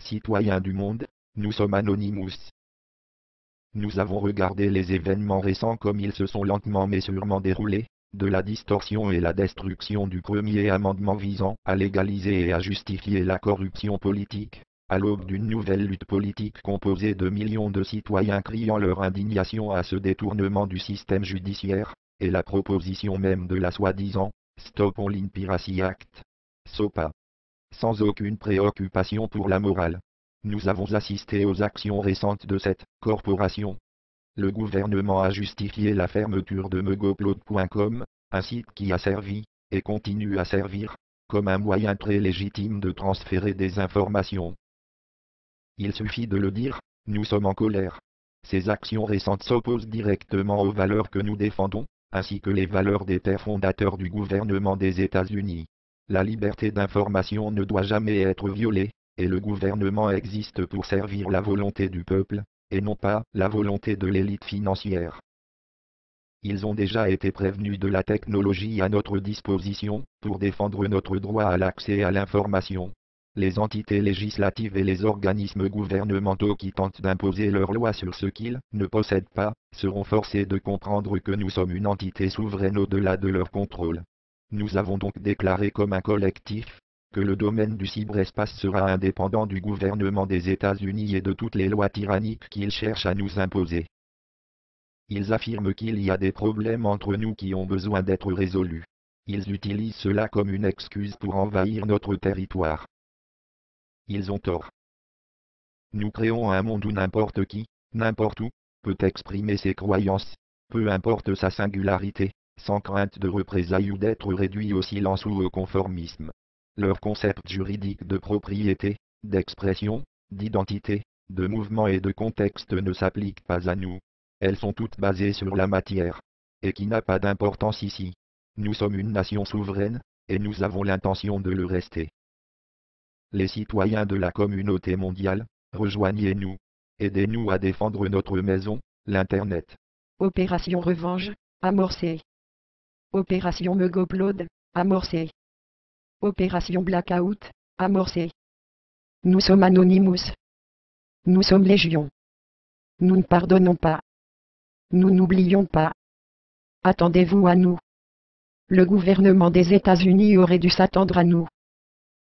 Citoyens du monde, nous sommes Anonymous. Nous avons regardé les événements récents comme ils se sont lentement mais sûrement déroulés, de la distorsion et la destruction du premier amendement visant à légaliser et à justifier la corruption politique, à l'aube d'une nouvelle lutte politique composée de millions de citoyens criant leur indignation à ce détournement du système judiciaire, et la proposition même de la soi-disant « Stop Online Piracy Act » (SOPA). Sans aucune préoccupation pour la morale. Nous avons assisté aux actions récentes de cette corporation. Le gouvernement a justifié la fermeture de megoupload.com, un site qui a servi, et continue à servir, comme un moyen très légitime de transférer des informations. Il suffit de le dire, nous sommes en colère. Ces actions récentes s'opposent directement aux valeurs que nous défendons, ainsi que les valeurs des pères fondateurs du gouvernement des États-Unis. La liberté d'information ne doit jamais être violée, et le gouvernement existe pour servir la volonté du peuple, et non pas la volonté de l'élite financière. Ils ont déjà été prévenus de la technologie à notre disposition, pour défendre notre droit à l'accès à l'information. Les entités législatives et les organismes gouvernementaux qui tentent d'imposer leurs lois sur ce qu'ils ne possèdent pas, seront forcés de comprendre que nous sommes une entité souveraine au-delà de leur contrôle. Nous avons donc déclaré comme un collectif, que le domaine du cyberespace sera indépendant du gouvernement des États-Unis et de toutes les lois tyranniques qu'ils cherchent à nous imposer. Ils affirment qu'il y a des problèmes entre nous qui ont besoin d'être résolus. Ils utilisent cela comme une excuse pour envahir notre territoire. Ils ont tort. Nous créons un monde où n'importe qui, n'importe où, peut exprimer ses croyances, peu importe sa singularité, sans crainte de représailles ou d'être réduit au silence ou au conformisme. Leurs concepts juridiques de propriété, d'expression, d'identité, de mouvement et de contexte ne s'appliquent pas à nous. Elles sont toutes basées sur la matière. Et qui n'a pas d'importance ici. Nous sommes une nation souveraine, et nous avons l'intention de le rester. Les citoyens de la communauté mondiale, rejoignez-nous. Aidez-nous à défendre notre maison, l'Internet. Opération Revanche, amorcée. Opération Megoupload, amorcée. Opération Blackout, amorcée. Nous sommes Anonymous. Nous sommes Légion. Nous ne pardonnons pas. Nous n'oublions pas. Attendez-vous à nous. Le gouvernement des États-Unis aurait dû s'attendre à nous.